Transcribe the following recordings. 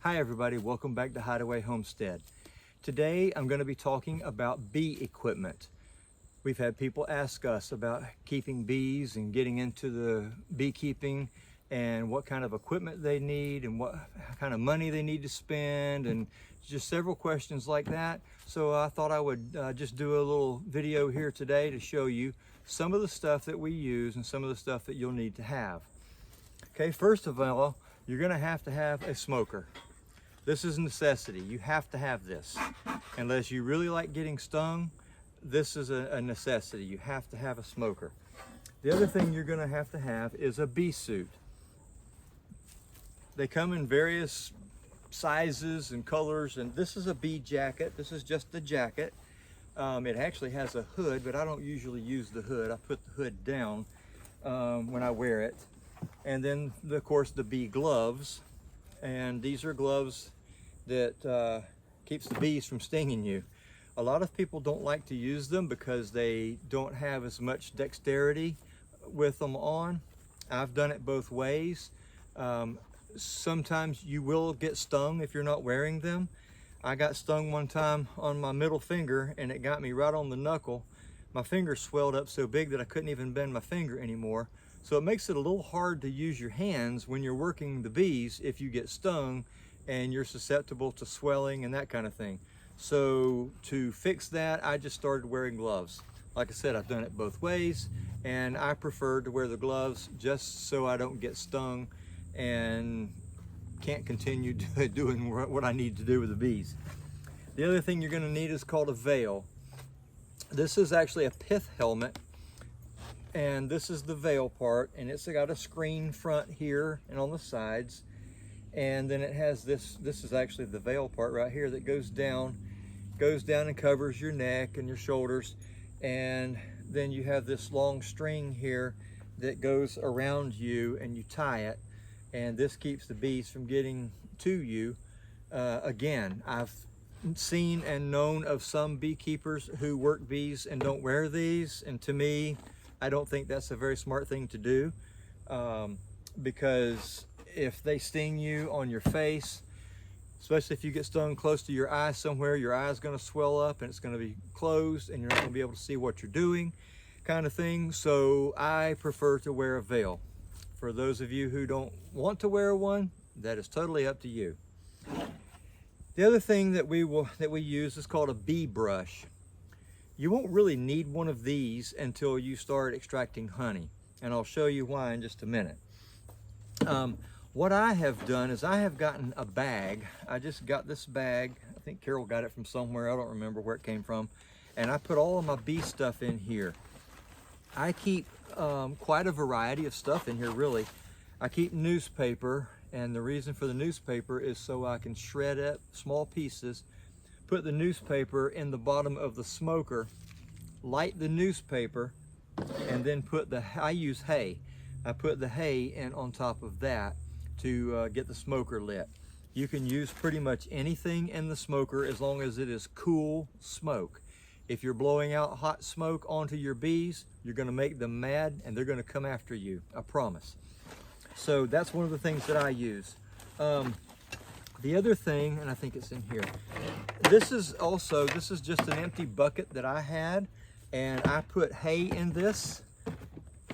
Hi everybody, welcome back to Hideaway Homestead. Today I'm going to be talking about bee equipment. We've had people ask us about keeping bees and getting into the beekeeping and what kind of equipment they need and what kind of money they need to spend and just several questions like that. So I thought I would just do a little video here today to show you some of the stuff that we use and some of the stuff that you'll need to have. Okay, first of all, you're going to have a smoker. This is a necessity. You have to have this. Unless you really like getting stung, this is a necessity. You have to have a smoker. The other thing you're going to have is a bee suit. They come in various sizes and colors, and this is a bee jacket. This is just the jacket. It actually has a hood, but I don't usually use the hood. I put the hood down when I wear it. And then, of course, the bee gloves. And these are gloves that keeps the bees from stinging you. A lot of people don't like to use them because they don't have as much dexterity with them on. I've done it both ways. Sometimes you will get stung if you're not wearing them. I got stung one time on my middle finger and it got me right on the knuckle. My finger swelled up so big that I couldn't even bend my finger anymore. So it makes it a little hard to use your hands when you're working the bees if you get stung and you're susceptible to swelling and that kind of thing. So to fix that, I just started wearing gloves. Like I said, I've done it both ways, and I prefer to wear the gloves just so I don't get stung and can't continue doing what I need to do with the bees. The other thing you're going to need is called a veil. This is actually a pith helmet. And this is the veil part, and it's got a screen front here and on the sides, and then it has this is actually the veil part right here that goes down and covers your neck and your shoulders, and then you have this long string here that goes around you and you tie it, and this keeps the bees from getting to you. Again, I've seen and known of some beekeepers who work bees and don't wear these, and to me, I don't think that's a very smart thing to do, because if they sting you on your face, especially if you get stung close to your eye somewhere, your eye is going to swell up and it's going to be closed and you're not going to be able to see what you're doing, kind of thing. So I prefer to wear a veil. For those of you who don't want to wear one, that is totally up to you. The other thing that we use is called a bee brush. You won't really need one of these until you start extracting honey, and I'll show you why in just a minute. What I have done is I have gotten a bag. I just got this bag. I think Carol got it from somewhere. I don't remember where it came from. And I put all of my bee stuff in here. I keep quite a variety of stuff in here, really. I keep newspaper, and the reason for the newspaper is so I can shred up small pieces, put the newspaper in the bottom of the smoker, light the newspaper, and then I use hay. I put the hay in on top of that to get the smoker lit. You can use pretty much anything in the smoker as long as it is cool smoke. If you're blowing out hot smoke onto your bees, you're going to make them mad and they're going to come after you, I promise. So that's one of the things that I use. The other thing, and I think it's in here, this is just an empty bucket that I had, and I put hay in this,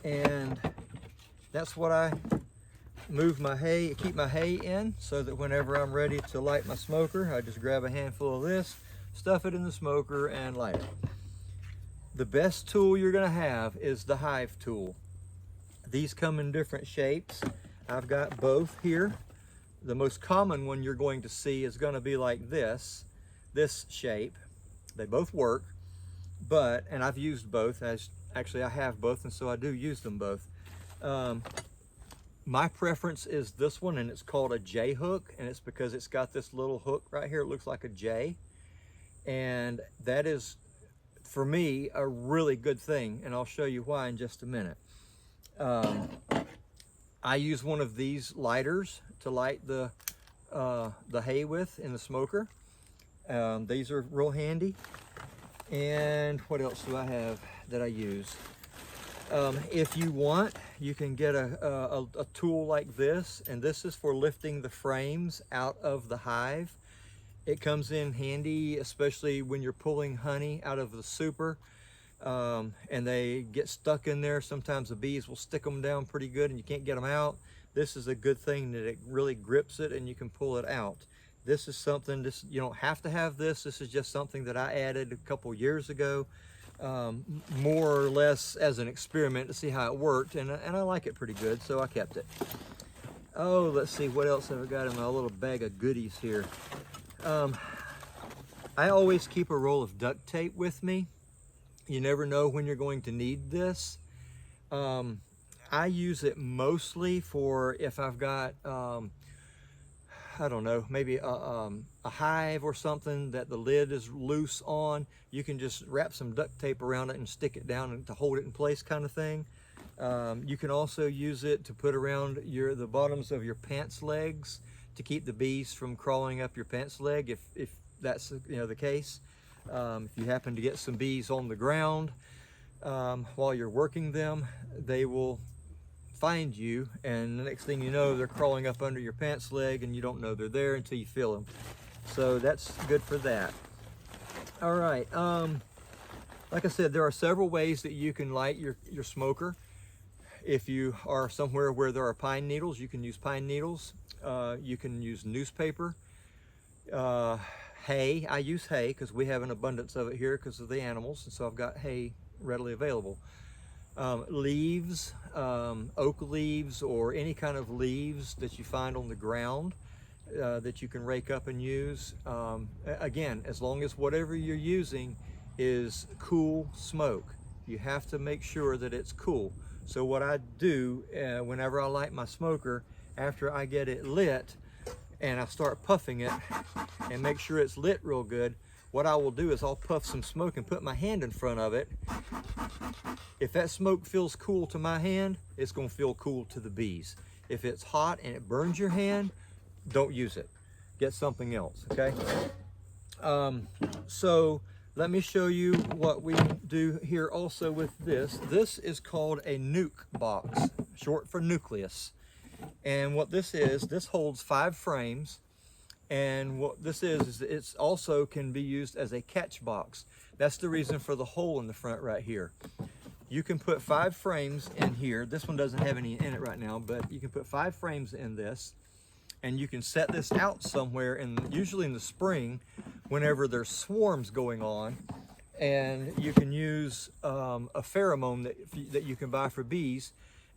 and that's what I move my hay, keep my hay in, so that whenever I'm ready to light my smoker, I just grab a handful of this, stuff it in the smoker, and light it. The best tool you're gonna have is the hive tool. These come in different shapes. I've got both here. The most common one you're going to see is going to be like this shape. They both work, and I've used both, actually I have both, and so I do use them both. My preference is this one, and it's called a J hook, and it's because it's got this little hook right here. It looks like a J, and that is, for me, a really good thing, and I'll show you why in just a minute. I use one of these lighters to light the hay with in the smoker. These are real handy. And what else do I have that I use? If you want, you can get a tool like this, and this is for lifting the frames out of the hive. It comes in handy, especially when you're pulling honey out of the super, and they get stuck in there. Sometimes the bees will stick them down pretty good and you can't get them out. This is a good thing that it really grips it and you can pull it out. This is something, you don't have to have this. This is just something that I added a couple years ago, more or less as an experiment to see how it worked, and I like it pretty good, so I kept it. Oh, let's see, what else have I got in my little bag of goodies here? I always keep a roll of duct tape with me. You never know when you're going to need this. I use it mostly for if I've got, I don't know, maybe a hive or something that the lid is loose on. You can just wrap some duct tape around it and stick it down to hold it in place, kind of thing. You can also use it to put around the bottoms of your pants legs to keep the bees from crawling up your pants leg, if that's the case. If you happen to get some bees on the ground while you're working them, they will find you, and the next thing you know, they're crawling up under your pants leg and you don't know they're there until you feel them. So that's good for that. All right, like I said, there are several ways that you can light your smoker. If you are somewhere where there are pine needles, you can use pine needles. You can use newspaper, hay. I use hay because we have an abundance of it here because of the animals, and so I've got hay readily available. Leaves, oak leaves, or any kind of leaves that you find on the ground that you can rake up and use. Again, as long as whatever you're using is cool smoke, you have to make sure that it's cool. So what I do whenever I light my smoker, after I get it lit and I start puffing it and make sure it's lit real good, what I will do is I'll puff some smoke and put my hand in front of it. If that smoke feels cool to my hand, it's going to feel cool to the bees. If it's hot and it burns your hand, don't use it. Get something else, okay? So let me show you what we do here also with this. This is called a nuke box, short for nucleus. And what this is, this holds 5 frames. And what this is it's also can be used as a catch box. That's the reason for the hole in the front right here. You can put 5 frames in here. This one doesn't have any in it right now, but you can put 5 frames in this, and you can set this out somewhere, usually in the spring, whenever there's swarms going on, and you can use a pheromone that you can buy for bees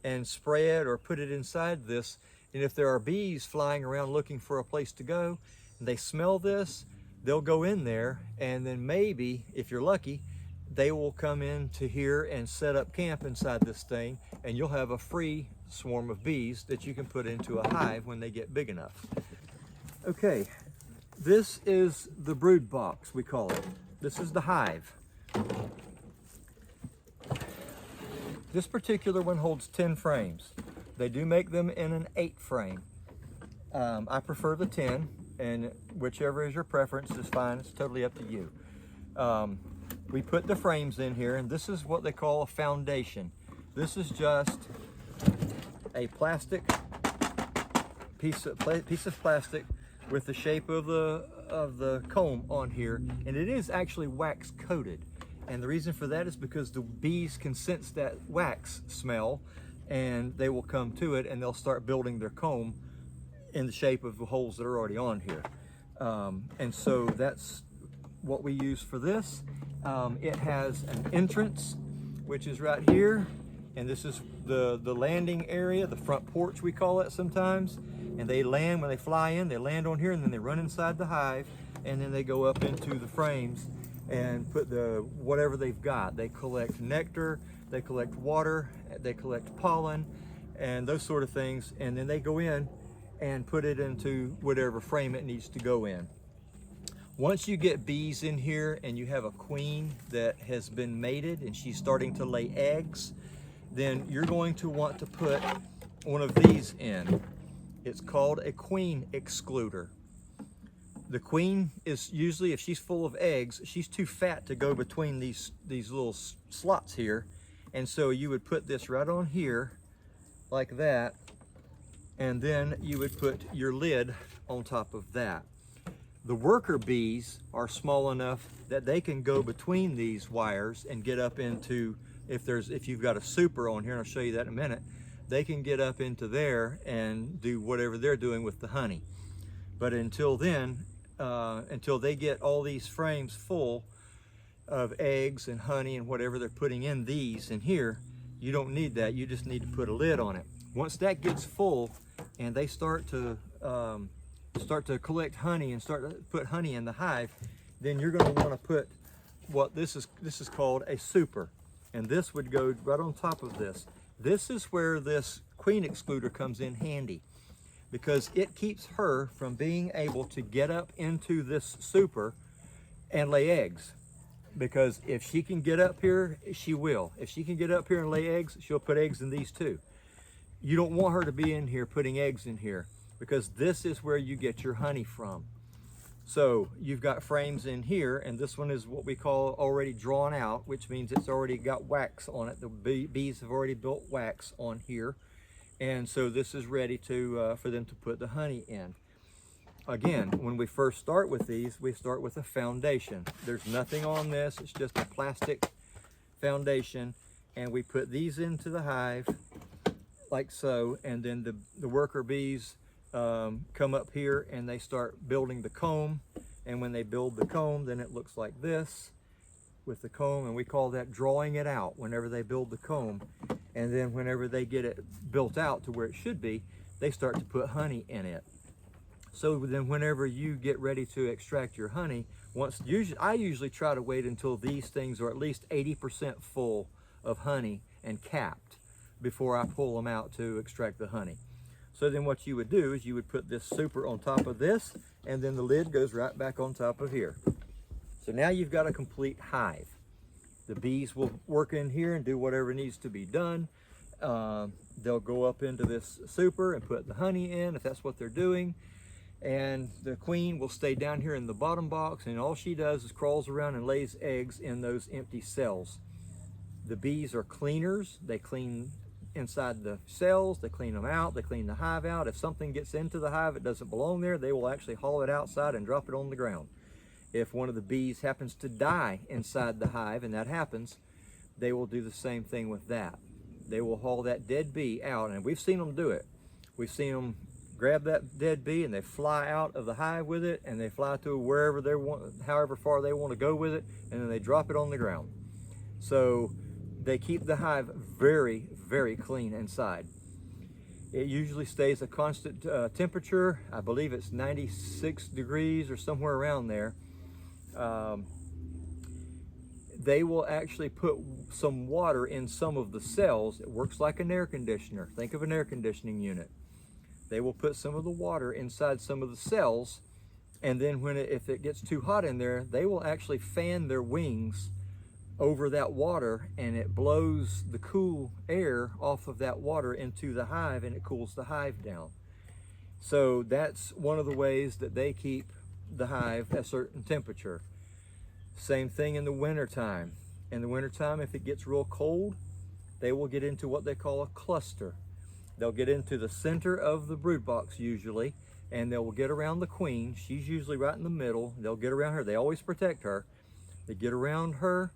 and spray it or put it inside this. And if there are bees flying around looking for a place to go, and they smell this, they'll go in there, and then maybe, if you're lucky, they will come in to here and set up camp inside this thing, and you'll have a free swarm of bees that you can put into a hive when they get big enough. Okay, this is the brood box, we call it. This is the hive. This particular one holds 10 frames. They do make them in an 8 frame. I prefer the 10, and whichever is your preference is fine. It's totally up to you. We put the frames in here, and this is what they call a foundation. This is just a plastic piece of plastic with the shape of the comb on here, and it is actually wax coated. And the reason for that is because the bees can sense that wax smell, and they will come to it and they'll start building their comb in the shape of the holes that are already on here. And so that's what we use for this. It has an entrance, which is right here, and this is the landing area, the front porch we call it sometimes. And they land, when they fly in, they land on here, and then they run inside the hive, and then they go up into the frames and put whatever they've got. They collect nectar, they collect water, they collect pollen, and those sort of things, and then they go in and put it into whatever frame it needs to go in. Once you get bees in here and you have a queen that has been mated and she's starting to lay eggs, then you're going to want to put one of these in. It's called a queen excluder. The queen is usually, if she's full of eggs, she's too fat to go between these little slots here. And so you would put this right on here, like that, and then you would put your lid on top of that. The worker bees are small enough that they can go between these wires and get up into, if you've got a super on here, and I'll show you that in a minute, they can get up into there and do whatever they're doing with the honey. But until then, until they get all these frames full of eggs and honey and whatever they're putting in these in here, you don't need that. You just need to put a lid on it. Once that gets full and they start to collect honey and start to put honey in the hive, then you're going to want to put what this is called a super, and this would go right on top of this. This is where this queen excluder comes in handy, because it keeps her from being able to get up into this super and lay eggs. Because if she can get up here, she will. If she can get up here and lay eggs, she'll put eggs in these too. You don't want her to be in here putting eggs in here, because this is where you get your honey from. So you've got frames in here, and this one is what we call already drawn out, which means it's already got wax on it. The bees have already built wax on here, and so this is ready to for them to put the honey in. Again, when we first start with these, we start with a foundation. There's nothing on this, it's just a plastic foundation, and we put these into the hive like so, and then the worker bees come up here and they start building the comb, and when they build the comb, then it looks like this with the comb, and we call that drawing it out whenever they build the comb. And then whenever they get it built out to where it should be, they start to put honey in it. So then whenever you get ready to extract your honey, I usually try to wait until these things are at least 80% full of honey and capped before I pull them out to extract the honey. So then what you would do is you would put this super on top of this, and then the lid goes right back on top of here. So now you've got a complete hive. The bees will work in here and do whatever needs to be done. They'll go up into this super and put the honey in if that's what they're doing. And the queen will stay down here in the bottom box, and all she does is crawls around and lays eggs in those empty cells. The bees are cleaners. They clean inside the cells, they clean them out, they clean the hive out. If something gets into the hive it doesn't belong there, they will actually haul it outside and drop it on the ground. If one of the bees happens to die inside the hive, and that happens, they will do the same thing with that. They will haul that dead bee out, and we've seen them do it. We've seen them grab that dead bee and they fly out of the hive with it, and they fly to wherever they want, however far they want to go with it, and then they drop it on the ground. So they keep the hive very, very clean inside. It usually stays a constant temperature. I believe it's 96 degrees or somewhere around there. They will actually put some water in some of the cells. It works like an air conditioner. Think of an air conditioning unit. They will put some of the water inside some of the cells, and then if it gets too hot in there, they will actually fan their wings over that water, and it blows the cool air off of that water into the hive, and it cools the hive down. So that's one of the ways that they keep the hive at a certain temperature. Same thing in the winter time. In the winter time, if it gets real cold, they will get into what they call a cluster. They'll get into the center of the brood box usually, and they will get around the queen. She's usually right in the middle. They'll get around her. They always protect her. They get around her,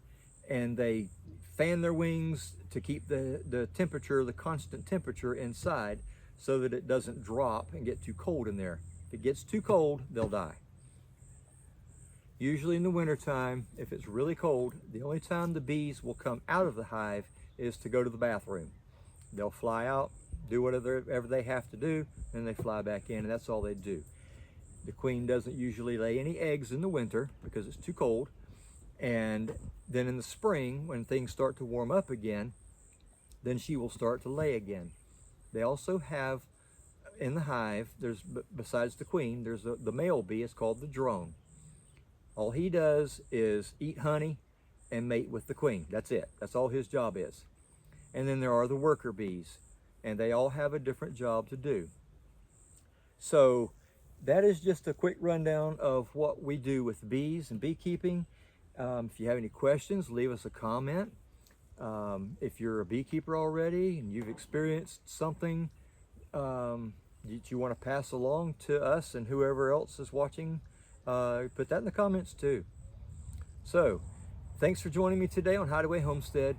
and they fan their wings to keep the temperature, the constant temperature inside, so that it doesn't drop and get too cold in there. If it gets too cold, they'll die. Usually in the winter time, if it's really cold, the only time the bees will come out of the hive is to go to the bathroom. They'll fly out, do whatever they have to do, and they fly back in, and that's all they do. The queen doesn't usually lay any eggs in the winter because it's too cold, and then in the spring, when things start to warm up again, then she will start to lay again. They also have in the hive, besides the queen, there's the male bee. It's called the drone. All he does is eat honey and mate with the queen. That's it. That's all his job is. And then there are the worker bees, and they all have a different job to do. So that is just a quick rundown of what we do with bees and beekeeping. If you have any questions, leave us a comment. If you're a beekeeper already and you've experienced something that you want to pass along to us and whoever else is watching, put that in the comments too. So, thanks for joining me today on Hideaway Homestead.